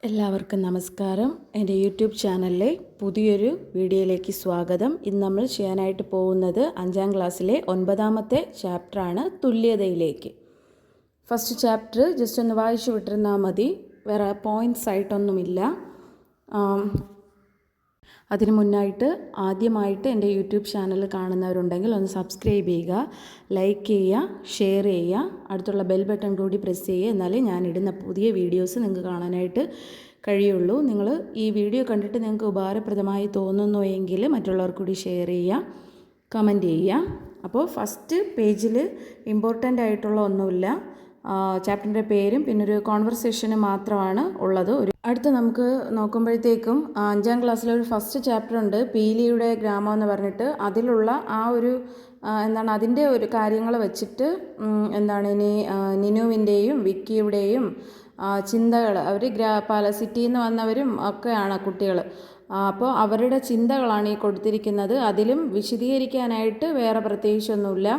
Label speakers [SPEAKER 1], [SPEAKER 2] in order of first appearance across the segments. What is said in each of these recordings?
[SPEAKER 1] എല്ലാവർക്കും നമസ്കാരം. എൻ്റെ യൂട്യൂബ് ചാനലിലെ പുതിയൊരു വീഡിയോയിലേക്ക് സ്വാഗതം. ഇന്ന് നമ്മൾ ചെയ്യാനായിട്ട് പോകുന്നത് 5ാം ക്ലാസ്സിലെ 9ാമത്തെ ചാപ്റ്ററാണ്, തുല്യതയിലേക്ക്. ഫസ്റ്റ് ചാപ്റ്റർ ജസ്റ്റ് ഒന്ന് വായിച്ചു വിട്ടിരുന്നാൽ മതി, വേറെ പോയിൻറ്റ്സ് ആയിട്ടൊന്നുമില്ല. അതിനു മുന്നായിട്ട് ആദ്യമായിട്ട് എൻ്റെ യൂട്യൂബ് ചാനൽ കാണുന്നവരുണ്ടെങ്കിൽ ഒന്ന് സബ്സ്ക്രൈബ് ചെയ്യുക, ലൈക്ക് ചെയ്യുക, ഷെയർ ചെയ്യുക, അടുത്തുള്ള ബെൽ ബട്ടൺ കൂടി പ്രസ് ചെയ്യുക. എന്നാലേ ഞാനിടുന്ന പുതിയ വീഡിയോസ് നിങ്ങൾക്ക് കാണാനായിട്ട് കഴിയുള്ളൂ. നിങ്ങൾ ഈ വീഡിയോ കണ്ടിട്ട് നിങ്ങൾക്ക് ഉപകാരപ്രദമായി തോന്നുന്നു എങ്കിൽ മറ്റുള്ളവർക്ക് കൂടി ഷെയർ ചെയ്യുക, കമൻറ്റ് ചെയ്യുക. അപ്പോൾ ഫസ്റ്റ് പേജിൽ ഇമ്പോർട്ടൻ്റ് ആയിട്ടുള്ള ഒന്നുമില്ല, ചാപ്റ്ററിൻ്റെ പേരും പിന്നൊരു കോൺവെർസേഷനും മാത്രമാണ് ഉള്ളത്. അടുത്ത് നമുക്ക് നോക്കുമ്പോഴത്തേക്കും 5ാം ക്ലാസ്സിലെ ഒരു ഫസ്റ്റ് ചാപ്റ്റർ ഉണ്ട്, പീലിയുടെ ഗ്രാമം എന്ന് പറഞ്ഞിട്ട്. അതിലുള്ള ആ ഒരു അതിൻ്റെ ഒരു കാര്യങ്ങൾ വെച്ചിട്ട് ഇനി നിനുവിൻ്റെയും വിക്കിയുടെയും ചിന്തകൾ, അവർ പല സിറ്റിയിൽ നിന്ന് വന്നവരും ഒക്കെയാണ് കുട്ടികൾ. അപ്പോൾ അവരുടെ ചിന്തകളാണ് ഈ കൊടുത്തിരിക്കുന്നത്. അതിലും വിശദീകരിക്കാനായിട്ട് വേറെ പ്രത്യേകിച്ചൊന്നുമില്ല.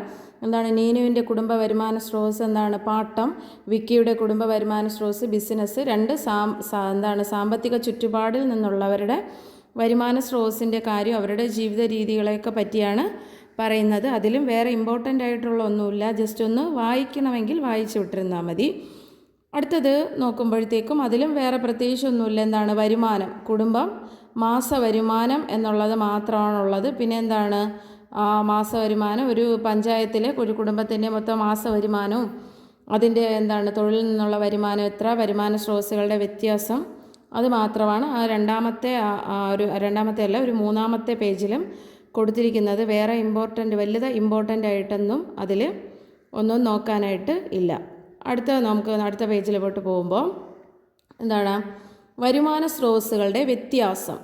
[SPEAKER 1] നീനുവിൻ്റെ കുടുംബ വരുമാന സ്രോതസ് പാട്ടം, വിക്കിയുടെ കുടുംബ വരുമാന സ്രോതസ് ബിസിനസ്. രണ്ട് സാമ്പത്തിക ചുറ്റുപാടിൽ നിന്നുള്ളവരുടെ വരുമാന സ്രോതസ്സിൻ്റെ കാര്യം, അവരുടെ ജീവിത രീതികളെയൊക്കെ പറ്റിയാണ് പറയുന്നത്. അതിലും വേറെ ഇമ്പോർട്ടൻ്റ് ആയിട്ടുള്ള ഒന്നുമില്ല, ജസ്റ്റ് ഒന്ന് വായിക്കണമെങ്കിൽ വായിച്ചു വിട്ടിരുന്നാൽ മതി. അടുത്തത് നോക്കുമ്പോഴത്തേക്കും അതിലും വേറെ പ്രത്യേകിച്ചൊന്നുമില്ല. വരുമാനം, കുടുംബം മാസവരുമാനം എന്നുള്ളത് മാത്രമാണുള്ളത്. പിന്നെ മാസവരുമാനം, ഒരു പഞ്ചായത്തിലെ ഒരു കുടുംബത്തിൻ്റെ മൊത്തം മാസവരുമാനവും അതിൻ്റെ തൊഴിലിൽ നിന്നുള്ള വരുമാനം എത്ര, വരുമാന സ്രോതസ്സുകളുടെ വ്യത്യാസം, അത് മാത്രമാണ് രണ്ടാമത്തെ അല്ല ഒരു 3ാമത്തെ പേജിലും കൊടുത്തിരിക്കുന്നത്. വേറെ ഇമ്പോർട്ടൻ്റ് ആയിട്ടൊന്നും അതിൽ ഒന്നും നോക്കാനായിട്ട് ഇല്ല. അടുത്ത പേജിലോട്ട് പോകുമ്പോൾ വരുമാന സ്രോതസ്സുകളുടെ വ്യത്യാസം.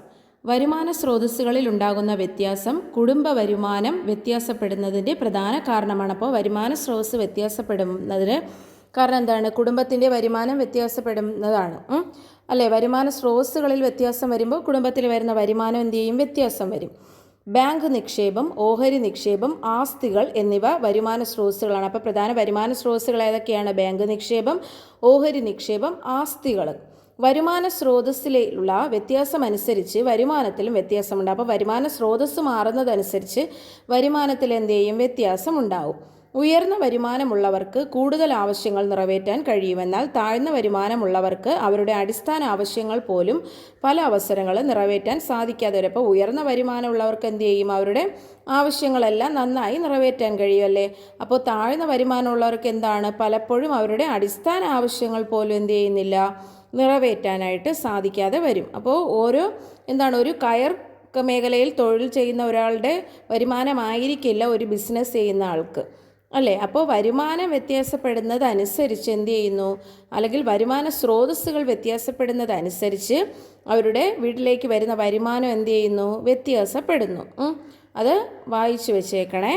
[SPEAKER 1] വരുമാന സ്രോതസ്സുകളിൽ ഉണ്ടാകുന്ന വ്യത്യാസം കുടുംബ വരുമാനം വ്യത്യാസപ്പെടുന്നതിൻ്റെ പ്രധാന കാരണമാണ്. അപ്പോൾ വരുമാന സ്രോതസ്സ് വ്യത്യാസപ്പെടുന്നതിന് കാരണം കുടുംബത്തിൻ്റെ വരുമാനം വ്യത്യാസപ്പെടുന്നതാണ് അല്ലേ. വരുമാന സ്രോതസ്സുകളിൽ വ്യത്യാസം വരുമ്പോൾ കുടുംബത്തിൽ വരുന്ന വരുമാനം വ്യത്യാസം വരും. ബാങ്ക് നിക്ഷേപം, ഓഹരി നിക്ഷേപം, ആസ്തികൾ എന്നിവ വരുമാന സ്രോതസ്സുകളാണ്. അപ്പോൾ പ്രധാന വരുമാന സ്രോതസ്സുകൾ ഏതൊക്കെയാണ്? ബാങ്ക് നിക്ഷേപം, ഓഹരി നിക്ഷേപം, ആസ്തികൾ. വരുമാന സ്രോതസ്സിലുള്ള വ്യത്യാസം അനുസരിച്ച് വരുമാനത്തിലും വ്യത്യാസമുണ്ട്. അപ്പോൾ വരുമാന സ്രോതസ്സ് മാറുന്നതനുസരിച്ച് വരുമാനത്തിൽ വ്യത്യാസം ഉണ്ടാവും. ഉയർന്ന വരുമാനമുള്ളവർക്ക് കൂടുതൽ ആവശ്യങ്ങൾ നിറവേറ്റാൻ കഴിയുമെന്നാൽ താഴ്ന്ന വരുമാനമുള്ളവർക്ക് അവരുടെ അടിസ്ഥാന ആവശ്യങ്ങൾ പോലും പല അവസരങ്ങളും നിറവേറ്റാൻ സാധിക്കാതെ വരും. അപ്പോൾ ഉയർന്ന വരുമാനമുള്ളവർക്ക് അവരുടെ ആവശ്യങ്ങളെല്ലാം നന്നായി നിറവേറ്റാൻ കഴിയുമല്ലേ. അപ്പോൾ താഴ്ന്ന വരുമാനമുള്ളവർക്ക് പലപ്പോഴും അവരുടെ അടിസ്ഥാന ആവശ്യങ്ങൾ പോലും നിറവേറ്റാനായിട്ട് സാധിക്കാതെ വരും. അപ്പോൾ ഒരു കയർ മേഖലയിൽ തൊഴിൽ ചെയ്യുന്ന ഒരാളുടെ വരുമാനമായിരിക്കില്ല ഒരു ബിസിനസ് ചെയ്യുന്ന ആൾക്ക് അല്ലേ. അപ്പോൾ വരുമാനം വ്യത്യാസപ്പെടുന്നതനുസരിച്ച് അല്ലെങ്കിൽ വരുമാന സ്രോതസ്സുകൾ വ്യത്യാസപ്പെടുന്നതനുസരിച്ച് അവരുടെ വീട്ടിലേക്ക് വരുന്ന വരുമാനം വ്യത്യാസപ്പെടുന്നു. അത് വായിച്ചു വെച്ചേക്കണേ.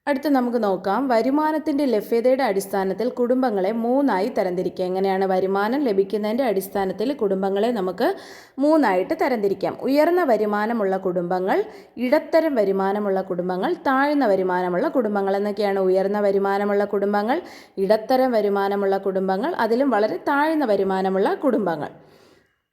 [SPEAKER 1] അടുത്ത് നമുക്ക് നോക്കാം, വരുമാനത്തിൻ്റെ ലഭ്യതയുടെ അടിസ്ഥാനത്തിൽ കുടുംബങ്ങളെ 3ആയി തരംതിരിക്കാം. എങ്ങനെയാണ് വരുമാനം ലഭിക്കുന്നതിൻ്റെ അടിസ്ഥാനത്തിൽ കുടുംബങ്ങളെ നമുക്ക് 3ആയിട്ട് തരംതിരിക്കാം. ഉയർന്ന വരുമാനമുള്ള കുടുംബങ്ങൾ, ഇടത്തരം വരുമാനമുള്ള കുടുംബങ്ങൾ, താഴ്ന്ന വരുമാനമുള്ള കുടുംബങ്ങൾ എന്നൊക്കെയാണ്. ഉയർന്ന വരുമാനമുള്ള കുടുംബങ്ങൾ, ഇടത്തരം വരുമാനമുള്ള കുടുംബങ്ങൾ, അതിലും വളരെ താഴ്ന്ന വരുമാനമുള്ള കുടുംബങ്ങൾ.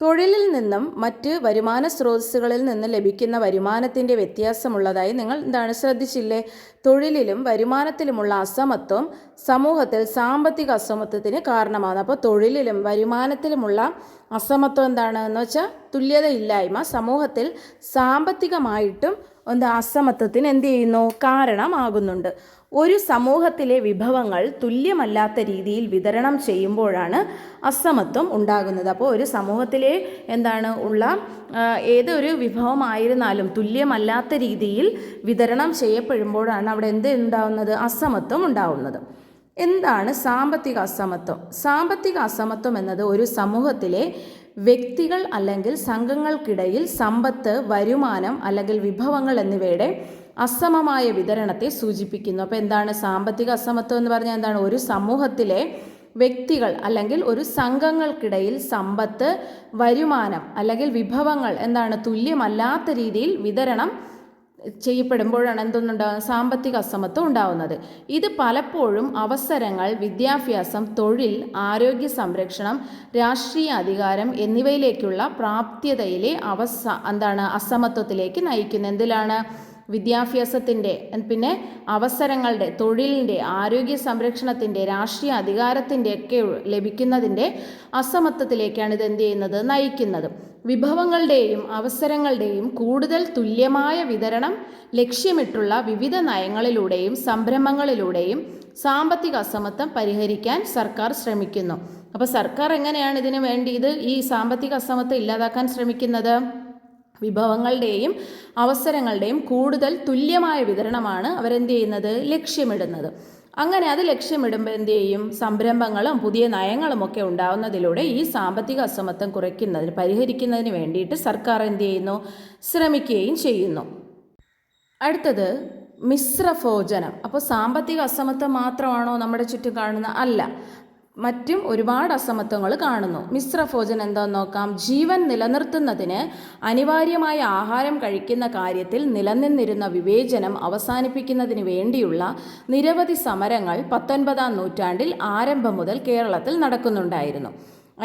[SPEAKER 1] തൊഴിലിൽ നിന്നും മറ്റ് വരുമാന സ്രോതസ്സുകളിൽ നിന്ന് ലഭിക്കുന്ന വരുമാനത്തിൻ്റെ വ്യത്യാസമുള്ളതായി നിങ്ങൾ ശ്രദ്ധിച്ചില്ലേ? തൊഴിലിലും വരുമാനത്തിലുമുള്ള അസമത്വം സമൂഹത്തിൽ സാമ്പത്തിക അസമത്വത്തിന് കാരണമാണ്. അപ്പോൾ തൊഴിലിലും വരുമാനത്തിലുമുള്ള അസമത്വം എന്ന് വെച്ചാൽ തുല്യതയില്ലായ്മ സമൂഹത്തിൽ സാമ്പത്തികമായിട്ടും അസമത്വത്തിന് കാരണമാകുന്നുണ്ട്. ഒരു സമൂഹത്തിലെ വിഭവങ്ങൾ തുല്യമല്ലാത്ത രീതിയിൽ വിതരണം ചെയ്യുമ്പോഴാണ് അസമത്വം ഉണ്ടാകുന്നത്. അപ്പോൾ ഒരു സമൂഹത്തിലെ ഉള്ള ഏതൊരു വിഭവമായിരുന്നാലും തുല്യമല്ലാത്ത രീതിയിൽ വിതരണം ചെയ്യപ്പെടുമ്പോഴാണ് അവിടെ ഉണ്ടാകുന്നത്? അസമത്വം ഉണ്ടാകുന്നത്. എന്താണ് സാമ്പത്തിക അസമത്വം? സാമ്പത്തിക അസമത്വം എന്നത് ഒരു സമൂഹത്തിലെ വ്യക്തികൾ അല്ലെങ്കിൽ സംഘങ്ങൾക്കിടയിൽ സമ്പത്ത്, വരുമാനം അല്ലെങ്കിൽ വിഭവങ്ങൾ എന്നിവയുടെ അസമമായ വിതരണത്തെ സൂചിപ്പിക്കുന്നു. അപ്പോൾ സാമ്പത്തിക അസമത്വം എന്ന് പറഞ്ഞാൽ ഒരു സമൂഹത്തിലെ വ്യക്തികൾ അല്ലെങ്കിൽ ഒരു സംഘങ്ങൾക്കിടയിൽ സമ്പത്ത്, വരുമാനം അല്ലെങ്കിൽ വിഭവങ്ങൾ തുല്യമല്ലാത്ത രീതിയിൽ വിതരണം ചെയ്യപ്പെടുമ്പോഴാണ് എന്തൊന്നുണ്ടാകുന്നത്, സാമ്പത്തിക അസമത്വം ഉണ്ടാകുന്നത്. ഇത് പലപ്പോഴും അവസരങ്ങൾ, വിദ്യാഭ്യാസം, തൊഴിൽ, ആരോഗ്യ സംരക്ഷണം, രാഷ്ട്രീയ അധികാരം എന്നിവയിലേക്കുള്ള പ്രാപ്യതയിലെ അസമത്വത്തിലേക്ക് നയിക്കുന്നു. എന്തിലാണ്? വിദ്യാഭ്യാസത്തിൻ്റെ, പിന്നെ അവസരങ്ങളുടെ, തൊഴിലിൻ്റെ, ആരോഗ്യ സംരക്ഷണത്തിൻ്റെ, രാഷ്ട്രീയ അധികാരത്തിൻ്റെ ഒക്കെ ലഭിക്കുന്നതിൻ്റെ അസമത്വത്തിലേക്കാണ് ഇത് എന്ത് ചെയ്യുന്നത്, നയിക്കുന്നത്. വിഭവങ്ങളുടെയും അവസരങ്ങളുടെയും കൂടുതൽ തുല്യമായ വിതരണം ലക്ഷ്യമിട്ടുള്ള വിവിധ നയങ്ങളിലൂടെയും സംരംഭങ്ങളിലൂടെയും സാമ്പത്തിക അസമത്വം പരിഹരിക്കാൻ സർക്കാർ ശ്രമിക്കുന്നു. അപ്പോൾ സർക്കാർ എങ്ങനെയാണ് ഇതിനു വേണ്ടി ഈ സാമ്പത്തിക അസമത്വം ഇല്ലാതാക്കാൻ ശ്രമിക്കുന്നത്? വിഭവങ്ങളുടെയും അവസരങ്ങളുടെയും കൂടുതൽ തുല്യമായ വിതരണമാണ് അവരെന്ത് ചെയ്യുന്നത്, ലക്ഷ്യമിടുന്നത്. അങ്ങനെ അത് ലക്ഷ്യമിടുമ്പോൾ എന്ത് ചെയ്യും, സംരംഭങ്ങളും പുതിയ നയങ്ങളും ഒക്കെ ഉണ്ടാകുന്നതിലൂടെ ഈ സാമ്പത്തിക അസമത്വം പരിഹരിക്കുന്നതിന് വേണ്ടിയിട്ട് സർക്കാർ എന്ത് ചെയ്യുന്നു, ശ്രമിക്കുകയും ചെയ്യുന്നു. അടുത്തത് മിശ്രഭോജനം. അപ്പോൾ സാമ്പത്തിക അസമത്വം മാത്രമാണോ നമ്മുടെ ചുറ്റും കാണുന്ന? അല്ല, മറ്റും ഒരുപാട് അസമത്വങ്ങൾ കാണുന്നു. മിശ്രഭോജനം എന്താണെന്ന് നോക്കാം. ജീവൻ നിലനിർത്തുന്നതിന് അനിവാര്യമായ ആഹാരം കഴിക്കുന്ന കാര്യത്തിൽ നിലനിന്നിരുന്ന വിവേചനം അവസാനിപ്പിക്കുന്നതിന് വേണ്ടിയുള്ള നിരവധി സമരങ്ങൾ 19-ാം നൂറ്റാണ്ടിൽ ആരംഭം മുതൽ കേരളത്തിൽ നടക്കുന്നുണ്ടായിരുന്നു.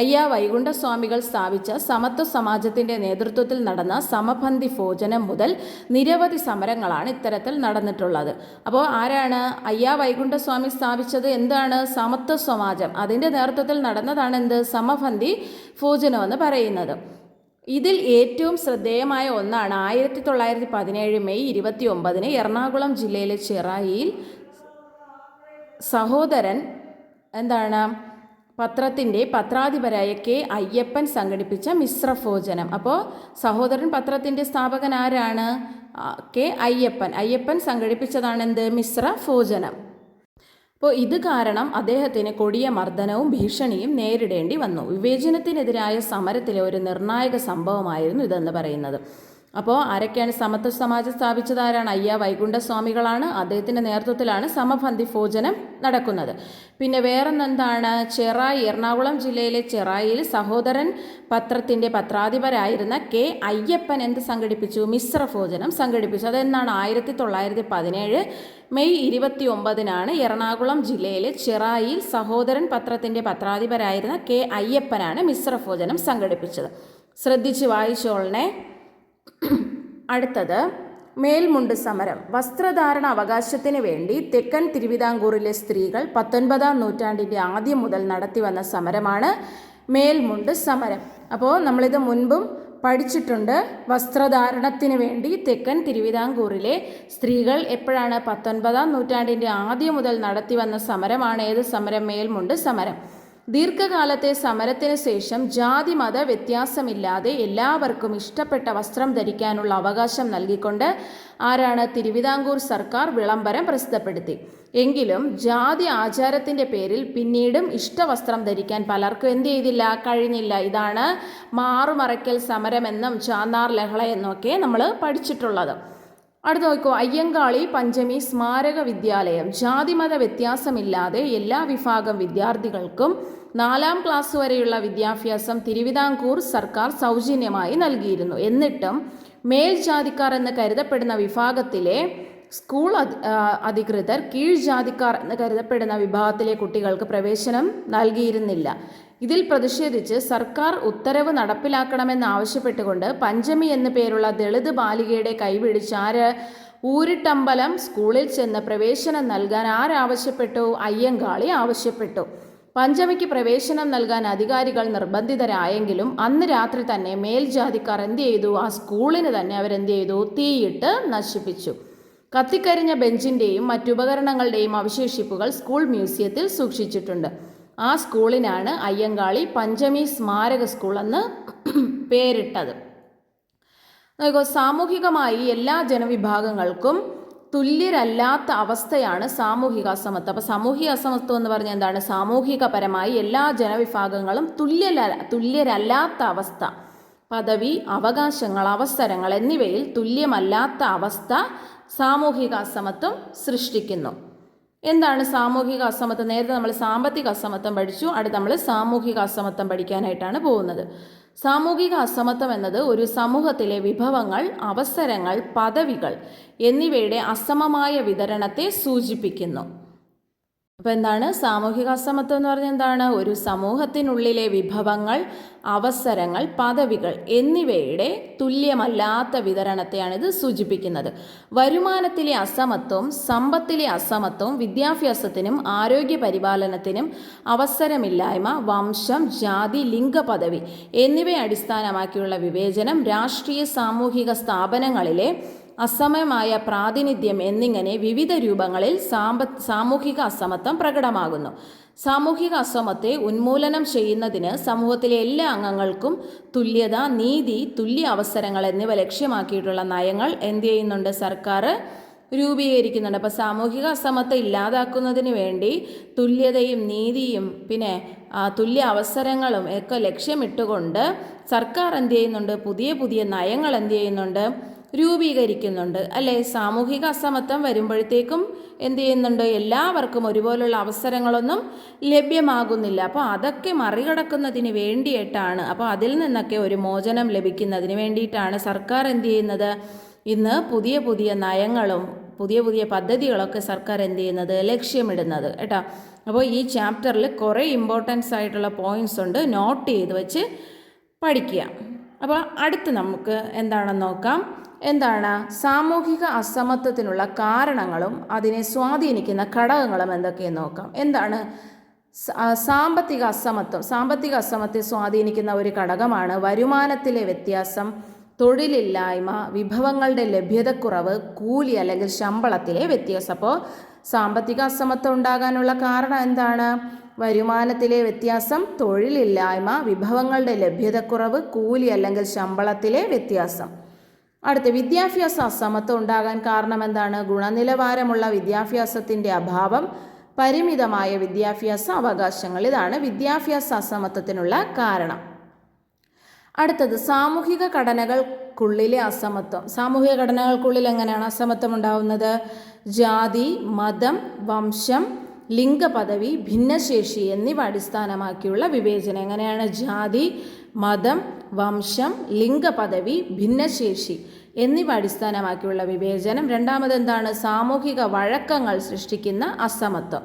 [SPEAKER 1] അയ്യാ വൈകുണ്ഠസ്വാമികൾ സ്ഥാപിച്ച സമത്വ സമാജത്തിൻ്റെ നേതൃത്വത്തിൽ നടന്ന സമപന്തി ഭോജനം മുതൽ നിരവധി സമരങ്ങളാണ് ഇത്തരത്തിൽ നടന്നിട്ടുള്ളത്. അപ്പോൾ ആരാണ് അയ്യാ വൈകുണ്ഠസ്വാമി സ്ഥാപിച്ചത്? എന്താണ്? സമത്വ സമാജം. അതിൻ്റെ നേതൃത്വത്തിൽ നടന്നതാണ് എന്ത്, സമപന്തി ഭോജനം എന്ന് പറയുന്നത്. ഇതിൽ ഏറ്റവും ശ്രദ്ധേയമായ ഒന്നാണ് 1917 മെയ് 29 എറണാകുളം ജില്ലയിലെ ചെറായിയിൽ സഹോദരൻ പത്രത്തിൻ്റെ പത്രാധിപരായ കെ അയ്യപ്പൻ സംഘടിപ്പിച്ച മിശ്രഭോജനം. അപ്പോൾ സഹോദരൻ പത്രത്തിൻ്റെ സ്ഥാപകൻ ആരാണ്? കെ അയ്യപ്പൻ. അയ്യപ്പൻ സംഘടിപ്പിച്ചതാണ് എന്ത്, മിശ്രഭോജനം. അപ്പോൾ ഇത് കാരണം അദ്ദേഹത്തിന് കൊടിയ മർദ്ദനവും ഭീഷണിയും നേരിടേണ്ടി വന്നു. വിവേചനത്തിനെതിരായ സമരത്തിലെ ഒരു നിർണായക സംഭവമായിരുന്നു ഇതെന്ന് പറയുന്നത്. അപ്പോൾ ആരൊക്കെയാണ് സമത്വ സമാജം സ്ഥാപിച്ചത്? ആരാണ്? അയ്യാ വൈകുണ്ഠസ്വാമികളാണ്. അദ്ദേഹത്തിൻ്റെ നേതൃത്വത്തിലാണ് സമപന്തി ഭോജനം നടക്കുന്നത്. പിന്നെ വേറെന്താണ്? എറണാകുളം ജില്ലയിലെ ചെറായിയിൽ സഹോദരൻ പത്രത്തിൻ്റെ പത്രാധിപരായിരുന്ന കെ അയ്യപ്പൻ എന്ത് സംഘടിപ്പിച്ചു? മിശ്രഭോജനം സംഘടിപ്പിച്ചു. അതെന്നാണ്? 1917 മെയ് 29 എറണാകുളം ജില്ലയിലെ ചെറായിയിൽ സഹോദരൻ പത്രത്തിൻ്റെ പത്രാധിപരായിരുന്ന കെ അയ്യപ്പനാണ് മിശ്രഭോജനം സംഘടിപ്പിച്ചത്. ശ്രദ്ധിച്ച് വായിച്ചോളണേ. അടുത്തത് മേൽമുണ്ട് സമരം. വസ്ത്രധാരണ അവകാശത്തിന് വേണ്ടി തെക്കൻ തിരുവിതാംകൂറിലെ സ്ത്രീകൾ 19-ാം നൂറ്റാണ്ടിൻ്റെ ആദ്യം മുതൽ നടത്തിവന്ന സമരമാണ് മേൽമുണ്ട് സമരം. അപ്പോൾ നമ്മളിത് മുൻപും പഠിച്ചിട്ടുണ്ട്. വസ്ത്രധാരണത്തിന് വേണ്ടി തെക്കൻ തിരുവിതാംകൂറിലെ സ്ത്രീകൾ എപ്പോഴാണ്? 19-ാം നൂറ്റാണ്ടിൻ്റെ ആദ്യം മുതൽ നടത്തിവന്ന സമരമാണ് ഏത് സമരം? മേൽമുണ്ട് സമരം. ദീർഘകാലത്തെ സമരത്തിന് ശേഷം ജാതി മത വ്യത്യാസമില്ലാതെ എല്ലാവർക്കും ഇഷ്ടപ്പെട്ട വസ്ത്രം ധരിക്കാനുള്ള അവകാശം നൽകിക്കൊണ്ട് ആരാണ്? തിരുവിതാംകൂർ സർക്കാർ വിളംബരം പ്രസിദ്ധപ്പെടുത്തി. എങ്കിലും ജാതി ആചാരത്തിൻ്റെ പേരിൽ പിന്നീടും ഇഷ്ടവസ്ത്രം ധരിക്കാൻ പലർക്കും എന്ത് ചെയ്തില്ല? കഴിഞ്ഞില്ല. ഇതാണ് മാറുമറയ്ക്കൽ സമരമെന്നും ചാന്നാർ ലഹള എന്നൊക്കെ നമ്മൾ പഠിച്ചിട്ടുള്ളത്. അടുത്ത് നോക്കൂ. അയ്യങ്കാളി പഞ്ചമി സ്മാരക വിദ്യാലയം ജാതിമത വ്യത്യാസമില്ലാതെ എല്ലാ വിഭാഗം വിദ്യാർത്ഥികൾക്കും 4-ാം ക്ലാസ് വരെയുള്ള വിദ്യാഭ്യാസം തിരുവിതാംകൂർ സർക്കാർ സൗജന്യമായി നൽകിയിരുന്നു. എന്നിട്ടും മേൽജാതിക്കാർ എന്ന് കരുതപ്പെടുന്ന വിഭാഗത്തിലെ സ്കൂൾ അധികൃതർ കീഴ്ജാതിക്കാർ എന്ന് കരുതപ്പെടുന്ന വിഭാഗത്തിലെ കുട്ടികൾക്ക് പ്രവേശനം നൽകിയിരുന്നില്ല. ഇതിൽ പ്രതിഷേധിച്ച് സർക്കാർ ഉത്തരവ് നടപ്പിലാക്കണമെന്ന് ആവശ്യപ്പെട്ടുകൊണ്ട് പഞ്ചമി എന്നു പേരുള്ള ദളിത് ബാലികയുടെ കൈപിടിച്ച് ഊരിട്ടമ്പലം സ്കൂളിൽ ചെന്ന് പ്രവേശനം നൽകാൻ ആരാവശ്യപ്പെട്ടു? അയ്യങ്കാളി ആവശ്യപ്പെട്ടു. പഞ്ചമിക്ക് പ്രവേശനം നൽകാൻ അധികാരികൾ നിർബന്ധിതരായെങ്കിലും അന്ന് രാത്രി തന്നെ മേൽജാതിക്കാർ എന്ത് ചെയ്തു? ആ സ്കൂളിന് തന്നെ അവരെന്ത് ചെയ്തു? തീയിട്ട് നശിപ്പിച്ചു. കത്തിക്കരിഞ്ഞ ബെഞ്ചിൻ്റെയും മറ്റുപകരണങ്ങളുടെയും അവശേഷിപ്പുകൾ സ്കൂൾ മ്യൂസിയത്തിൽ സൂക്ഷിച്ചിട്ടുണ്ട്. ആ സ്കൂളിനാണ് അയ്യങ്കാളി പഞ്ചമി സ്മാരക സ്കൂൾ എന്ന് പേരിട്ടത്. സാമൂഹികമായി എല്ലാ ജനവിഭാഗങ്ങൾക്കും തുല്യരല്ലാത്ത അവസ്ഥയാണ് സാമൂഹിക അസമത്വം. അപ്പോൾ സാമൂഹിക അസമത്വം എന്ന് പറഞ്ഞാൽ എന്താണ്? സാമൂഹികപരമായി എല്ലാ ജനവിഭാഗങ്ങളും തുല്യരല്ലാത്ത അവസ്ഥ. പദവി, അവകാശങ്ങൾ, അവസരങ്ങൾ എന്നിവയിൽ തുല്യമല്ലാത്ത അവസ്ഥ സാമൂഹിക അസമത്വം സൃഷ്ടിക്കുന്നു. എന്താണ് സാമൂഹിക അസമത്വം? നേരത്തെ നമ്മൾ സാമ്പത്തിക അസമത്വം പഠിച്ചു, അടുത്ത് നമ്മൾ സാമൂഹിക അസമത്വം പഠിക്കാനായിട്ടാണ് പോകുന്നത്. സാമൂഹിക അസമത്വം എന്നത് ഒരു സമൂഹത്തിലെ വിഭവങ്ങൾ, അവസരങ്ങൾ, പദവികൾ എന്നിവയുടെ അസമമായ വിതരണത്തെ സൂചിപ്പിക്കുന്നു. അപ്പോൾ എന്താണ് സാമൂഹിക അസമത്വം എന്ന് പറഞ്ഞാൽ? എന്താണ്? ഒരു സമൂഹത്തിനുള്ളിലെ വിഭവങ്ങൾ, അവസരങ്ങൾ, പദവികൾ എന്നിവയുടെ തുല്യമല്ലാത്ത വിതരണത്തെയാണ് ഇത് സൂചിപ്പിക്കുന്നത്. വരുമാനത്തിലെ അസമത്വം, സമ്പത്തിലെ അസമത്വം, വിദ്യാഭ്യാസത്തിനും ആരോഗ്യ പരിപാലനത്തിനും അവസരമില്ലായ്മ, വംശം, ജാതി, ലിംഗപദവി എന്നിവയെ അടിസ്ഥാനമാക്കിയുള്ള വിവേചനം, രാഷ്ട്രീയ സാമൂഹിക സ്ഥാപനങ്ങളിലെ അസമമായ പ്രാതിനിധ്യം എന്നിങ്ങനെ വിവിധ രൂപങ്ങളിൽ സാമൂഹിക അസമത്വം പ്രകടമാകുന്നു. സാമൂഹിക അസമത്വത്തെ ഉന്മൂലനം ചെയ്യുന്നതിന് സമൂഹത്തിലെ എല്ലാ അംഗങ്ങൾക്കും തുല്യത, നീതി, തുല്യ അവസരങ്ങൾ എന്നിവ ലക്ഷ്യമാക്കിയിട്ടുള്ള നയങ്ങൾ എന്ത് ചെയ്യുന്നുണ്ട്? സർക്കാർ രൂപീകരിക്കുന്നുണ്ട്. അപ്പോൾ സാമൂഹിക അസമത്വം ഇല്ലാതാക്കുന്നതിന് വേണ്ടി തുല്യതയും നീതിയും പിന്നെ തുല്യ അവസരങ്ങളും ഒക്കെ ലക്ഷ്യമിട്ടുകൊണ്ട് സർക്കാർ എന്ത് ചെയ്യുന്നുണ്ട്? പുതിയ പുതിയ നയങ്ങൾ എന്ത് ചെയ്യുന്നുണ്ട്? രൂപീകരിക്കുന്നുണ്ട് അല്ലേ? സാമൂഹിക അസമത്വം വരുമ്പോഴത്തേക്കും എന്ത് ചെയ്യുന്നുണ്ട്? എല്ലാവർക്കും ഒരുപോലുള്ള അവസരങ്ങളൊന്നും ലഭ്യമാകുന്നില്ല. അപ്പോൾ അതൊക്കെ മറികടക്കുന്നതിന് വേണ്ടിയിട്ടാണ്, അപ്പോൾ അതിൽ നിന്നൊക്കെ ഒരു മോചനം ലഭിക്കുന്നതിന് വേണ്ടിയിട്ടാണ് സർക്കാർ എന്ത് ചെയ്യുന്നത്? ഇന്ന് പുതിയ പുതിയ നയങ്ങളും പുതിയ പുതിയ പദ്ധതികളൊക്കെ സർക്കാർ എന്ത് ചെയ്യുന്നത്? ലക്ഷ്യമിടുന്നത് കേട്ടോ. അപ്പോൾ ഈ ചാപ്റ്ററിൽ കുറേ ഇമ്പോർട്ടൻസ് ആയിട്ടുള്ള പോയിൻറ്റ്സ് ഉണ്ട്, നോട്ട് ചെയ്ത് വെച്ച് പഠിക്കുക. അപ്പോൾ അടുത്ത് നമുക്ക് എന്താണെന്ന് നോക്കാം. എന്താണ് സാമൂഹിക അസമത്വത്തിനുള്ള കാരണങ്ങളും അതിനെ സ്വാധീനിക്കുന്ന ഘടകങ്ങളും എന്തൊക്കെയെന്ന് നോക്കാം. എന്താണ് സാമ്പത്തിക അസമത്വം? സാമ്പത്തിക അസമത്വത്തെ സ്വാധീനിക്കുന്ന ഒരു ഘടകമാണ് വരുമാനത്തിലെ വ്യത്യാസം, തൊഴിലില്ലായ്മ, വിഭവങ്ങളുടെ ലഭ്യതക്കുറവ്, കൂലി അല്ലെങ്കിൽ ശമ്പളത്തിലെ വ്യത്യാസം. അപ്പോൾ സാമ്പത്തിക അസമത്വം ഉണ്ടാകാനുള്ള കാരണം എന്താണ്? വരുമാനത്തിലെ വ്യത്യാസം, തൊഴിലില്ലായ്മ, വിഭവങ്ങളുടെ ലഭ്യതക്കുറവ്, കൂലി അല്ലെങ്കിൽ ശമ്പളത്തിലെ വ്യത്യാസം. അടുത്ത വിദ്യാഭ്യാസ അസമത്വം ഉണ്ടാകാൻ കാരണം എന്താണ്? ഗുണനിലവാരമുള്ള വിദ്യാഭ്യാസത്തിൻ്റെ അഭാവം, പരിമിതമായ വിദ്യാഭ്യാസ അവകാശങ്ങൾ. ഇതാണ് വിദ്യാഭ്യാസ അസമത്വത്തിനുള്ള കാരണം. അടുത്തത് സാമൂഹിക ഘടനകൾക്കുള്ളിലെ അസമത്വം. സാമൂഹിക ഘടനകൾക്കുള്ളിൽ എങ്ങനെയാണ് അസമത്വം ഉണ്ടാവുന്നത്? ജാതി, മതം, വംശം, ലിംഗപദവി, ഭിന്നശേഷി എന്നിവ അടിസ്ഥാനമാക്കിയുള്ള വിവേചനം. എങ്ങനെയാണ്? ജാതി, മതം, വംശം, ലിംഗപദവി, ഭിന്നശേഷി എന്നിവ അടിസ്ഥാനമാക്കിയുള്ള വിവേചനം. രണ്ടാമത് എന്താണ്? സാമൂഹിക വഴക്കങ്ങൾ സൃഷ്ടിക്കുന്ന അസമത്വം.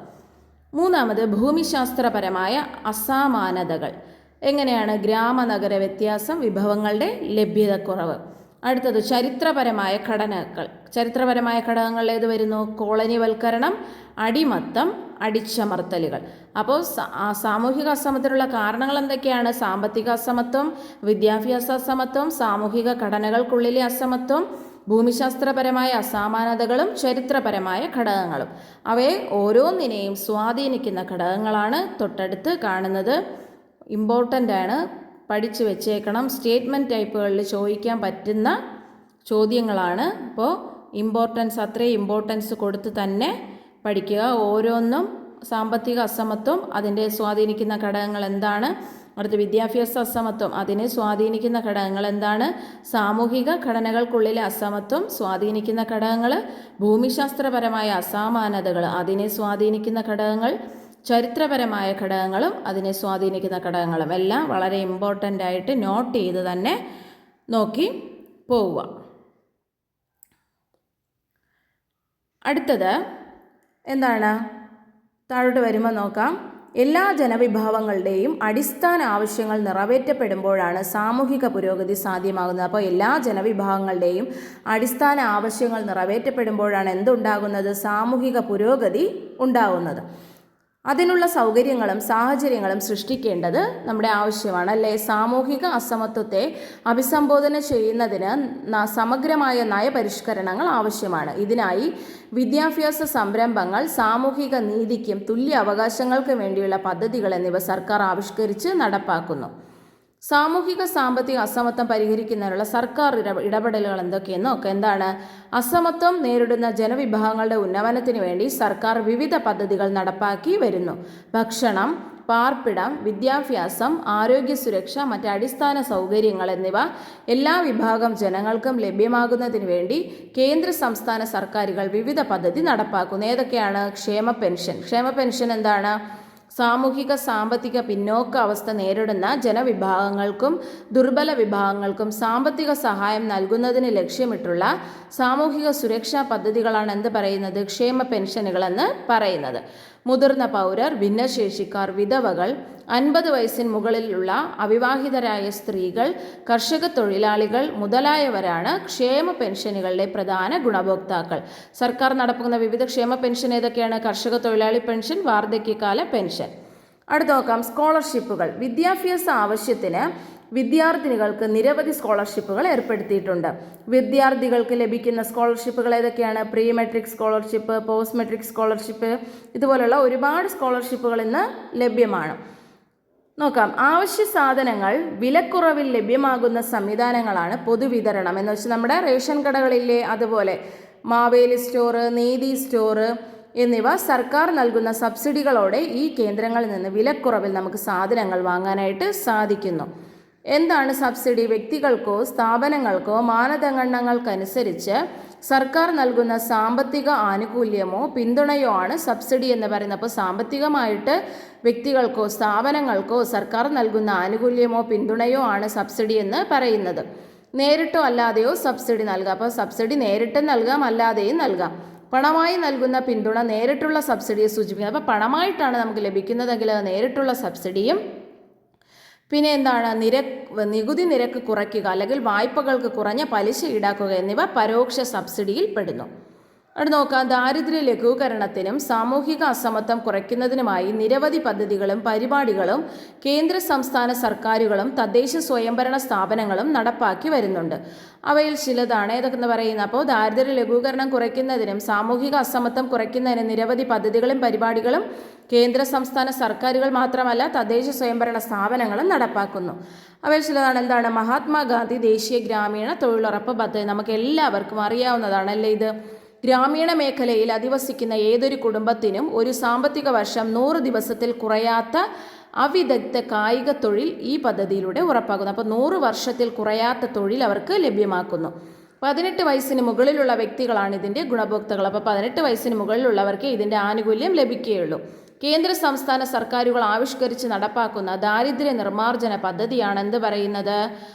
[SPEAKER 1] മൂന്നാമത് ഭൂമിശാസ്ത്രപരമായ അസമാനതകൾ. എങ്ങനെയാണ്? ഗ്രാമനഗര വ്യത്യാസം, വിഭവങ്ങളുടെ ലഭ്യതക്കുറവ്. അടുത്തത് ചരിത്രപരമായ ഘടനകൾ. ചരിത്രപരമായ ഘടകങ്ങൾ ഏത് വരുന്നു? കോളനിവൽക്കരണം, അടിമത്തം, അടിച്ചമർത്തലുകൾ. അപ്പോൾ സാമൂഹിക അസമത്വത്തിനുള്ള കാരണങ്ങൾ എന്തൊക്കെയാണ്? സാമ്പത്തിക അസമത്വം, വിദ്യാഭ്യാസ അസമത്വം, സാമൂഹിക ഘടനകൾക്കുള്ളിലെ അസമത്വം, ഭൂമിശാസ്ത്രപരമായ അസമാനതകളും ചരിത്രപരമായ ഘടകങ്ങളും. അവയെ ഓരോന്നിനെയും സ്വാധീനിക്കുന്ന ഘടകങ്ങളാണ് തൊട്ടടുത്ത് കാണുന്നത്. ഇമ്പോർട്ടൻ്റ് ആണ്, പഠിച്ചു വെച്ചേക്കണം. സ്റ്റേറ്റ്മെൻറ്റ് ടൈപ്പുകളിൽ ചോദിക്കാൻ പറ്റുന്ന ചോദ്യങ്ങളാണ്. അപ്പോൾ അത്രയും ഇമ്പോർട്ടൻസ് കൊടുത്ത് തന്നെ പഠിക്കുക. ഓരോന്നും സാമ്പത്തിക അസമത്വം, അതിൻ്റെ സ്വാധീനിക്കുന്ന ഘടകങ്ങൾ എന്താണ്? അടുത്ത വിദ്യാഭ്യാസ അസമത്വം, അതിനെ സ്വാധീനിക്കുന്ന ഘടകങ്ങൾ എന്താണ്? സാമൂഹിക ഘടനകൾക്കുള്ളിലെ അസമത്വം സ്വാധീനിക്കുന്ന ഘടകങ്ങൾ, ഭൂമിശാസ്ത്രപരമായ അസമാനതകൾ അതിനെ സ്വാധീനിക്കുന്ന ഘടകങ്ങൾ, ചരിത്രപരമായ ഘടകങ്ങളും അതിനെ സ്വാധീനിക്കുന്ന ഘടകങ്ങളും എല്ലാം വളരെ ഇമ്പോർട്ടൻ്റ് ആയിട്ട് നോട്ട് ചെയ്ത് തന്നെ നോക്കി പോവുക. അടുത്തത് എന്താണ്? താഴോട്ട് വരുമ്പോൾ നോക്കാം. എല്ലാ ജനവിഭാഗങ്ങളുടെയും അടിസ്ഥാന ആവശ്യങ്ങൾ നിറവേറ്റപ്പെടുമ്പോഴാണ് സാമൂഹിക പുരോഗതി സാധ്യമാകുന്നത്. അപ്പോൾ എല്ലാ ജനവിഭാഗങ്ങളുടെയും അടിസ്ഥാന ആവശ്യങ്ങൾ നിറവേറ്റപ്പെടുമ്പോഴാണ് എന്തുണ്ടാകുന്നത്? സാമൂഹിക പുരോഗതി ഉണ്ടാകുന്നത്. അതിനുള്ള സൗകര്യങ്ങളും സാഹചര്യങ്ങളും സൃഷ്ടിക്കേണ്ടത് നമ്മുടെ ആവശ്യമാണ് അല്ലേ? സാമൂഹിക അസമത്വത്തെ അഭിസംബോധന ചെയ്യുന്നതിന് സമഗ്രമായ നയപരിഷ്കരണങ്ങൾ ആവശ്യമാണ്. ഇതിനായി വിദ്യാഭ്യാസ സംരംഭങ്ങൾ, സാമൂഹിക നീതിക്കും തുല്യ അവകാശങ്ങൾക്കും വേണ്ടിയുള്ള പദ്ധതികൾ എന്നിവ സർക്കാർ ആവിഷ്കരിച്ച് നടപ്പാക്കുന്നു. സാമൂഹിക സാമ്പത്തിക അസമത്വം പരിഹരിക്കുന്നതിനുള്ള സർക്കാർ ഇടപെടലുകൾ എന്തൊക്കെയെന്ന് നോക്കാം. എന്താണ്? അസമത്വം നേരിടുന്ന ജനവിഭാഗങ്ങളുടെ ഉന്നമനത്തിന് വേണ്ടി സർക്കാർ വിവിധ പദ്ധതികൾ നടപ്പാക്കി വരുന്നു. ഭക്ഷണം, പാർപ്പിടം, വിദ്യാഭ്യാസം, ആരോഗ്യ സുരക്ഷ, മറ്റ് അടിസ്ഥാന സൗകര്യങ്ങൾ എന്നിവ എല്ലാ വിഭാഗം ജനങ്ങൾക്കും ലഭ്യമാകുന്നതിന് വേണ്ടി കേന്ദ്ര സംസ്ഥാന സർക്കാരുകൾ വിവിധ പദ്ധതി നടപ്പാക്കുന്നു. ഏതൊക്കെയാണ്? ക്ഷേമ പെൻഷൻ. ക്ഷേമ പെൻഷൻ എന്താണ്? സാമൂഹിക സാമ്പത്തിക പിന്നോക്ക അവസ്ഥ നേരിടുന്ന ജനവിഭാഗങ്ങൾക്കും ദുർബല വിഭാഗങ്ങൾക്കും സാമ്പത്തിക സഹായം നൽകുന്നതിന് ലക്ഷ്യമിട്ടുള്ള സാമൂഹിക സുരക്ഷാ പദ്ധതികളാണ് എന്ത് പറയുന്നത്? ക്ഷേമ പെൻഷനുകൾ എന്ന് പറയുന്നത്. മുതിർന്ന പൗരർ, ഭിന്നശേഷിക്കാർ, വിധവകൾ, 50 വയസ്സിന് മുകളിലുള്ള അവിവാഹിതരായ സ്ത്രീകൾ, കർഷക തൊഴിലാളികൾ മുതലായവരാണ് ക്ഷേമ പെൻഷനുകളുടെ പ്രധാന ഗുണഭോക്താക്കൾ. സർക്കാർ നടപ്പാക്കുന്ന വിവിധ ക്ഷേമ പെൻഷൻ ഏതൊക്കെയാണ്? കർഷക തൊഴിലാളി പെൻഷൻ, വാർദ്ധക്യകാല പെൻഷൻ. അടുത്ത് നോക്കാം സ്കോളർഷിപ്പുകൾ. വിദ്യാഭ്യാസ ആവശ്യത്തിന് വിദ്യാർത്ഥിനികൾക്ക് നിരവധി സ്കോളർഷിപ്പുകൾ ഏർപ്പെടുത്തിയിട്ടുണ്ട്. വിദ്യാർത്ഥികൾക്ക് ലഭിക്കുന്ന സ്കോളർഷിപ്പുകൾ ഏതൊക്കെയാണ്? Pre metric scholarship, post metric scholarship, ഇതുപോലുള്ള ഒരുപാട് സ്കോളർഷിപ്പുകൾ ഇന്ന് ലഭ്യമാണ്. നോക്കാം. ആവശ്യ സാധനങ്ങൾ വിലക്കുറവിൽ ലഭ്യമാകുന്ന സംവിധാനങ്ങളാണ് പൊതുവിതരണം എന്ന് വെച്ചാൽ നമ്മുടെ റേഷൻ കടകളിലെ, അതുപോലെ മാവേലി സ്റ്റോർ, നീതി സ്റ്റോർ എന്നിവ സർക്കാർ നൽകുന്ന സബ്സിഡികളോടെ ഈ കേന്ദ്രങ്ങളിൽ നിന്ന് വിലക്കുറവിൽ നമുക്ക് സാധനങ്ങൾ വാങ്ങാനായിട്ട് സാധിക്കുന്നു. എന്താണ് സബ്സിഡി? വ്യക്തികൾക്കോ സ്ഥാപനങ്ങൾക്കോ മാനദണ്ഡങ്ങൾക്കനുസരിച്ച് സർക്കാർ നൽകുന്ന സാമ്പത്തിക ആനുകൂല്യമോ പിന്തുണയോ ആണ് സബ്സിഡി എന്ന് പറയുന്നത്. അപ്പോൾ സാമ്പത്തികമായിട്ട് വ്യക്തികൾക്കോ സ്ഥാപനങ്ങൾക്കോ സർക്കാർ നൽകുന്ന ആനുകൂല്യമോ പിന്തുണയോ ആണ് സബ്സിഡി എന്ന് പറയുന്നത്. നേരിട്ടോ അല്ലാതെയോ സബ്സിഡി നൽകാം. അപ്പോൾ സബ്സിഡി നേരിട്ട് നൽകാം, അല്ലാതെയും നൽകാം. പണമായി നൽകുന്ന പിന്തുണ നേരിട്ടുള്ള സബ്സിഡിയെ സൂചിപ്പിക്കുന്നത്. അപ്പോൾ പണമായിട്ടാണ് നമുക്ക് ലഭിക്കുന്നതെങ്കിൽ നേരിട്ടുള്ള സബ്സിഡിയും. പിന്നെ എന്താണ്? നികുതി നിരക്ക് കുറയ്ക്കുക അല്ലെങ്കിൽ വായ്പകൾക്ക് കുറഞ്ഞ പലിശ ഈടാക്കുക എന്നിവ പരോക്ഷ സബ്സിഡിയിൽ പെടുന്നു. അവിടെ നോക്കാം. ദാരിദ്ര്യ ലഘൂകരണത്തിനും സാമൂഹിക അസമത്വം കുറയ്ക്കുന്നതിനുമായി നിരവധി പദ്ധതികളും പരിപാടികളും കേന്ദ്ര സംസ്ഥാന സർക്കാരുകളും തദ്ദേശ സ്വയംഭരണ സ്ഥാപനങ്ങളും നടപ്പാക്കി വരുന്നുണ്ട്. അവയിൽ ചിലതാണ് ഏതൊക്കെ പറയുന്നത്. അപ്പോൾ ദാരിദ്ര്യ ലഘൂകരണം കുറയ്ക്കുന്നതിനും സാമൂഹിക അസമത്വം കുറയ്ക്കുന്നതിനും നിരവധി പദ്ധതികളും പരിപാടികളും കേന്ദ്ര സംസ്ഥാന സർക്കാരുകൾ മാത്രമല്ല തദ്ദേശ സ്വയംഭരണ സ്ഥാപനങ്ങളും നടപ്പാക്കുന്നു. അവയിൽ ചിലതാണ് എന്താണ്? മഹാത്മാഗാന്ധി ദേശീയ ഗ്രാമീണ തൊഴിലുറപ്പ് പദ്ധതി. നമുക്ക് എല്ലാവർക്കും അറിയാവുന്നതാണ് അല്ലേ ഇത്? ഗ്രാമീണ മേഖലയിൽ അധിവസിക്കുന്ന ഏതൊരു കുടുംബത്തിനും ഒരു സാമ്പത്തിക വർഷം 100 ദിവസത്തിൽ കുറയാത്ത അവിദഗ്ധ കായിക തൊഴിൽ ഈ പദ്ധതിയിലൂടെ ഉറപ്പാക്കുന്നു. അപ്പോൾ 100 വർഷത്തിൽ കുറയാത്ത തൊഴിൽ അവർക്ക് ലഭ്യമാക്കുന്നു. 18 വയസ്സിന് മുകളിലുള്ള വ്യക്തികളാണ് ഇതിൻ്റെ ഗുണഭോക്താക്കൾ. അപ്പോൾ 18 വയസ്സിന് മുകളിലുള്ളവർക്ക് ഇതിൻ്റെ ആനുകൂല്യം ലഭിക്കുകയുള്ളൂ. കേന്ദ്ര സംസ്ഥാന സർക്കാരുകൾ ആവിഷ്കരിച്ച് നടപ്പാക്കുന്ന ദാരിദ്ര്യ നിർമ്മാർജ്ജന പദ്ധതിയാണ് എന്ത് പറയുന്നത്?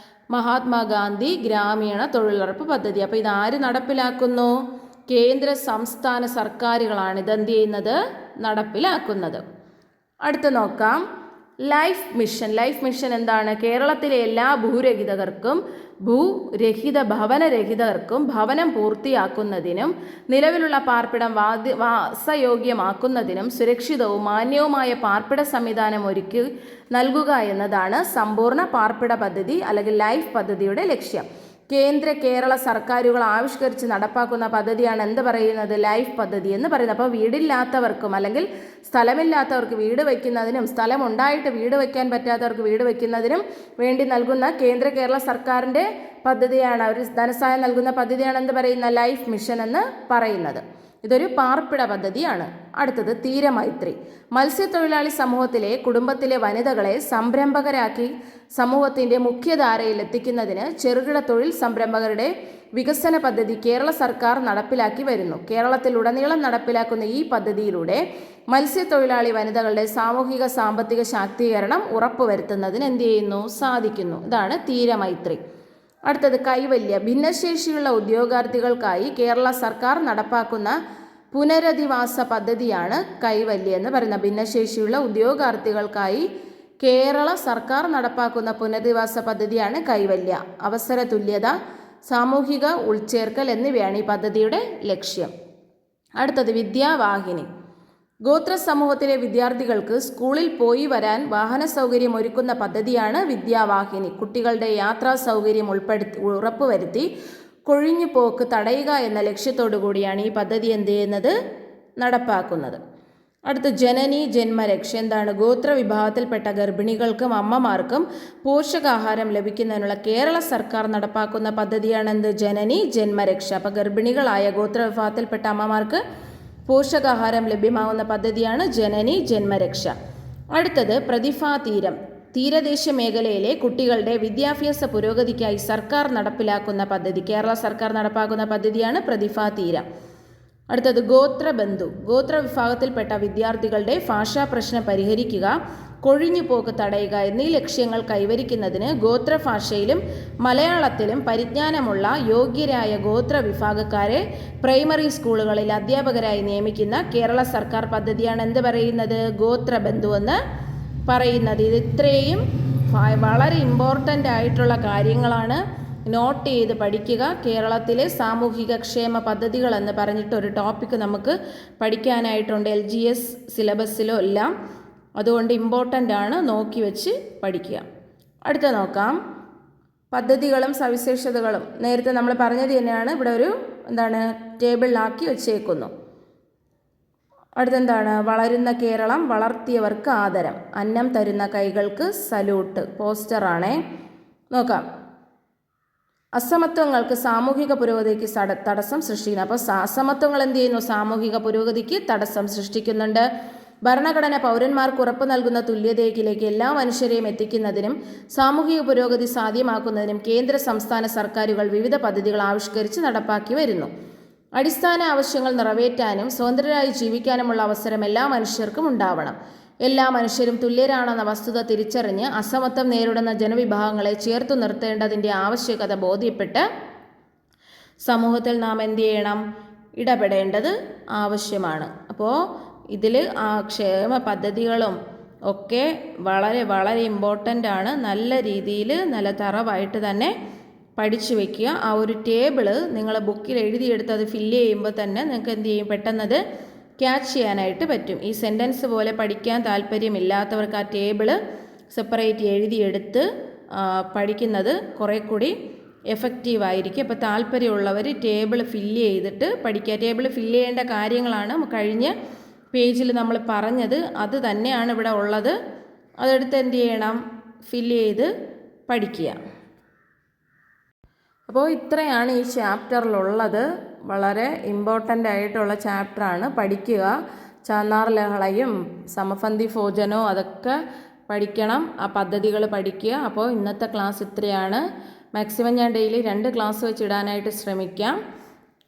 [SPEAKER 1] മഹാത്മാഗാന്ധി ഗ്രാമീണ തൊഴിലുറപ്പ് പദ്ധതി. അപ്പോൾ ഇത് ആര് നടപ്പിലാക്കുന്നു? കേന്ദ്ര സംസ്ഥാന സർക്കാരുകളാണ് ഇതെന്ത് ചെയ്യുന്നത്? നടപ്പിലാക്കുന്നത്. അടുത്ത് നോക്കാം. Life mission. ലൈഫ് മിഷൻ എന്താണ്? കേരളത്തിലെ എല്ലാ ഭവനരഹിതർക്കും ഭവനം പൂർത്തിയാക്കുന്നതിനും നിലവിലുള്ള പാർപ്പിടം വാസയോഗ്യമാക്കുന്നതിനും സുരക്ഷിതവും മാന്യവുമായ പാർപ്പിട സംവിധാനം ഒരുക്കി നൽകുക എന്നതാണ് സമ്പൂർണ്ണ പാർപ്പിട പദ്ധതി അല്ലെങ്കിൽ ലൈഫ് പദ്ധതിയുടെ ലക്ഷ്യം. കേരള സർക്കാരുകൾ ആവിഷ്കരിച്ച് നടപ്പാക്കുന്ന പദ്ധതിയാണ് എന്ത് പറയുന്നത്? ലൈഫ് പദ്ധതി എന്ന് പറയുന്നത്. അപ്പോൾ വീടില്ലാത്തവർക്കും അല്ലെങ്കിൽ സ്ഥലമില്ലാത്തവർക്ക് വീട് വയ്ക്കുന്നതിനും സ്ഥലമുണ്ടായിട്ട് വീട് വയ്ക്കാൻ പറ്റാത്തവർക്ക് വീട് വയ്ക്കുന്നതിനും വേണ്ടി നൽകുന്ന കേരള സർക്കാരിൻ്റെ പദ്ധതിയാണ്, ഒരു ധനസഹായം നൽകുന്ന പദ്ധതിയാണ് എന്ത് പറയുന്ന? ലൈഫ് മിഷൻ എന്ന് പറയുന്നത്. ഇതൊരു പാർപ്പിട പദ്ധതിയാണ്. അടുത്തത് തീരമൈത്രി. മത്സ്യത്തൊഴിലാളി സമൂഹത്തിലെ കുടുംബത്തിലെ വനിതകളെ സംരംഭകരാക്കി സമൂഹത്തിൻ്റെ മുഖ്യധാരയിൽ എത്തിക്കുന്നതിന് ചെറുകിട തൊഴിൽ സംരംഭകരുടെ വികസന പദ്ധതി കേരള സർക്കാർ നടപ്പിലാക്കി വരുന്നു. കേരളത്തിലുടനീളം നടപ്പിലാക്കുന്ന ഈ പദ്ധതിയിലൂടെ മത്സ്യത്തൊഴിലാളി വനിതകളുടെ സാമൂഹിക സാമ്പത്തിക ശാക്തീകരണം ഉറപ്പുവരുത്തുന്നതിന് എന്ത് ചെയ്യുന്നു? സാധിക്കുന്നു. ഇതാണ് തീരമൈത്രി. അടുത്തത് കൈവല്യ. ഭിന്നശേഷിയുള്ള ഉദ്യോഗാർത്ഥികൾക്കായി കേരള സർക്കാർ നടപ്പാക്കുന്ന പുനരധിവാസ പദ്ധതിയാണ് കൈവല്യ എന്ന് പറയുന്നത്. ഭിന്നശേഷിയുള്ള ഉദ്യോഗാർത്ഥികൾക്കായി കേരള സർക്കാർ നടപ്പാക്കുന്ന പുനരധിവാസ പദ്ധതിയാണ് കൈവല്യ. അവസര തുല്യത, സാമൂഹിക ഉൾച്ചേർക്കൽ എന്നിവയാണ് ഈ പദ്ധതിയുടെ ലക്ഷ്യം. അടുത്തത് വിദ്യാവാഹിനി. ഗോത്ര സമൂഹത്തിലെ വിദ്യാർത്ഥികൾക്ക് സ്കൂളിൽ പോയി വരാൻ വാഹന സൗകര്യം ഒരുക്കുന്ന പദ്ധതിയാണ് വിദ്യാവാഹിനി. കുട്ടികളുടെ യാത്രാ സൗകര്യം ഉറപ്പുവരുത്തി കൊഴിഞ്ഞുപോക്ക് തടയുക എന്ന ലക്ഷ്യത്തോടു കൂടിയാണ് ഈ പദ്ധതി എന്ത് ചെയ്യുന്നത്? നടപ്പാക്കുന്നത്. അടുത്ത ജനനി ജന്മരക്ഷ. എന്താണ്? ഗോത്ര വിഭാഗത്തിൽപ്പെട്ട ഗർഭിണികൾക്കും അമ്മമാർക്കും പോഷകാഹാരം ലഭിക്കുന്നതിനുള്ള കേരള സർക്കാർ നടപ്പാക്കുന്ന പദ്ധതിയാണ് എന്ത്? ജനനി ജന്മരക്ഷ. അപ്പോൾ ഗർഭിണികളായ ഗോത്ര വിഭാഗത്തിൽപ്പെട്ട അമ്മമാർക്ക് പോഷകാഹാരം ലഭ്യമാകുന്ന പദ്ധതിയാണ് ജനനി ജന്മരക്ഷ. അടുത്തത് പ്രതിഭാതീരം. തീരദേശ മേഖലയിലെ കുട്ടികളുടെ വിദ്യാഭ്യാസ പുരോഗതിക്കായി സർക്കാർ നടപ്പിലാക്കുന്ന പദ്ധതി, കേരള സർക്കാർ നടപ്പാക്കുന്ന പദ്ധതിയാണ് പ്രതിഭാതീരം. അടുത്തത് ഗോത്രബന്ധു. ഗോത്ര വിഭാഗത്തിൽപ്പെട്ട വിദ്യാർത്ഥികളുടെ ഭാഷാ പ്രശ്നം പരിഹരിക്കുക, കൊഴിഞ്ഞുപോക്ക് തടയുക എന്നീ ലക്ഷ്യങ്ങൾ കൈവരിക്കുന്നതിന് ഗോത്രഭാഷയിലും മലയാളത്തിലും പരിജ്ഞാനമുള്ള യോഗ്യരായ ഗോത്ര വിഭാഗക്കാരെ പ്രൈമറി സ്കൂളുകളിൽ അധ്യാപകരായി നിയമിക്കുന്ന കേരള സർക്കാർ പദ്ധതിയാണ് എന്ത് പറയുന്നത്? ഗോത്രബന്ധു എന്ന് പറയുന്നത്. ഇത് ഇത്രയും വളരെ ഇമ്പോർട്ടൻ്റ് ആയിട്ടുള്ള കാര്യങ്ങളാണ്. നോട്ട് ചെയ്ത് പഠിക്കുക. കേരളത്തിലെ സാമൂഹിക ക്ഷേമ പദ്ധതികൾ എന്ന് പറഞ്ഞിട്ട് ഒരു ടോപ്പിക്ക് നമുക്ക് പഠിക്കാനായിട്ടുണ്ട് LGS സിലബസിലോ എല്ലാം. അതുകൊണ്ട് ഇമ്പോർട്ടൻ്റ് ആണ്, നോക്കി വെച്ച് പഠിക്കുക. അടുത്ത നോക്കാം, പദ്ധതികളും സവിശേഷതകളും. നേരത്തെ നമ്മൾ പറഞ്ഞത് തന്നെയാണ്, ഇവിടെ ഒരു ടേബിളിലാക്കി വെച്ചേക്കുന്നു. അടുത്തെന്താണ്? വളരുന്ന കേരളം, വളർത്തിയവർക്ക് ആദരം, അന്നം തരുന്ന കൈകൾക്ക് സല്യൂട്ട്. പോസ്റ്ററാണേ. നോക്കാം. അസമത്വങ്ങൾക്ക് സാമൂഹിക പുരോഗതിക്ക് തടസ്സം സൃഷ്ടിക്കുന്നു. അപ്പോൾ അസമത്വങ്ങൾ എന്ത് ചെയ്യുന്നു? സാമൂഹിക പുരോഗതിക്ക് തടസ്സം സൃഷ്ടിക്കുന്നുണ്ട്. ഭരണഘടന പൗരന്മാർക്ക് ഉറപ്പ് നൽകുന്ന തുല്യതയിലേക്ക് എല്ലാ മനുഷ്യരെയും എത്തിക്കുന്നതിനും സാമൂഹിക പുരോഗതി സാധ്യമാക്കുന്നതിനും കേന്ദ്ര സംസ്ഥാന സർക്കാരുകൾ വിവിധ പദ്ധതികൾ ആവിഷ്കരിച്ച് നടപ്പാക്കി വരുന്നു. അടിസ്ഥാന ആവശ്യങ്ങൾ നിറവേറ്റാനും സ്വതന്ത്രരായി ജീവിക്കാനുമുള്ള അവസരം എല്ലാ മനുഷ്യർക്കും ഉണ്ടാവണം. എല്ലാ മനുഷ്യരും തുല്യരാണെന്ന വസ്തുത തിരിച്ചറിഞ്ഞ് അസമത്വം നേരിടുന്ന ജനവിഭാഗങ്ങളെ ചേർത്തു നിർത്തേണ്ടതിൻ്റെ ആവശ്യകത ബോധ്യപ്പെട്ട് സമൂഹത്തിൽ നാം എന്ത് ചെയ്യണം? ഇടപെടേണ്ടത് ആവശ്യമാണ്. അപ്പോൾ ഇതിൽ ആ ക്ഷേമ പദ്ധതികളും ഒക്കെ വളരെ വളരെ ഇമ്പോർട്ടൻ്റ് ആണ്. നല്ല രീതിയിൽ നല്ല തറവായിട്ട് തന്നെ പഠിച്ചു വയ്ക്കുക. ആ ഒരു ടേബിള് നിങ്ങൾ ബുക്കിൽ എഴുതിയെടുത്ത് അത് ഫില്ല് ചെയ്യുമ്പോൾ തന്നെ നിങ്ങൾക്ക് എന്ത് ചെയ്യും? പെട്ടെന്നത് ക്യാച്ച് ചെയ്യാനായിട്ട് പറ്റും. ഈ സെൻറ്റൻസ് പോലെ പഠിക്കാൻ താല്പര്യമില്ലാത്തവർക്ക് ആ ടേബിള് സെപ്പറേറ്റ് എഴുതിയെടുത്ത് പഠിക്കുന്നത് കുറേ കൂടി എഫക്റ്റീവായിരിക്കും. അപ്പോൾ താല്പര്യമുള്ളവർ ടേബിൾ ഫില്ല് ചെയ്തിട്ട് പഠിക്കുക. ടേബിൾ ഫില്ല് ചെയ്യേണ്ട കാര്യങ്ങളാണ് കഴിഞ്ഞ പേജിൽ നമ്മൾ പറഞ്ഞത്, അത് തന്നെയാണ് ഇവിടെ ഉള്ളത്. അതെടുത്ത് എന്ത് ചെയ്യണം? ഫില്ല് ചെയ്ത് പഠിക്കുക. അപ്പോൾ ഇത്രയാണ് ഈ ചാപ്റ്ററിലുള്ളത്. വളരെ ഇമ്പോർട്ടൻ്റ് ആയിട്ടുള്ള ചാപ്റ്ററാണ്. പഠിക്കുക. ചാന്നാർ ലഹളയും സമപന്തി ഭോജനവും അതൊക്കെ പഠിക്കണം. ആ പദ്ധതികൾ പഠിക്കുക. അപ്പോൾ ഇന്നത്തെ ക്ലാസ് ഇത്രയാണ്. മാക്സിമം ഞാൻ ഡെയിലി 2 ക്ലാസ് വെച്ച് ഇടാനായിട്ട് ശ്രമിക്കാം.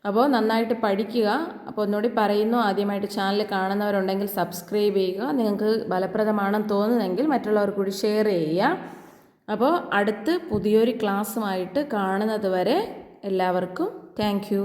[SPEAKER 1] അപ്പോൾ നന്നായിട്ട് പഠിക്കുക. അപ്പോൾ ഒന്നുകൂടി പറയുന്നു, ആദ്യമായിട്ട് ചാനൽ കാണുന്നവരുണ്ടെങ്കിൽ സബ്സ്ക്രൈബ് ചെയ്യുക. നിങ്ങൾക്ക് ഫലപ്രദമാണെന്ന് തോന്നുന്നെങ്കിൽ മറ്റുള്ളവർക്ക് കൂടി ഷെയർ ചെയ്യുക. അപ്പോൾ അടുത്ത് പുതിയൊരു ക്ലാസ്സുമായിട്ട് കാണുന്നത് വരെ എല്ലാവർക്കും താങ്ക് യു.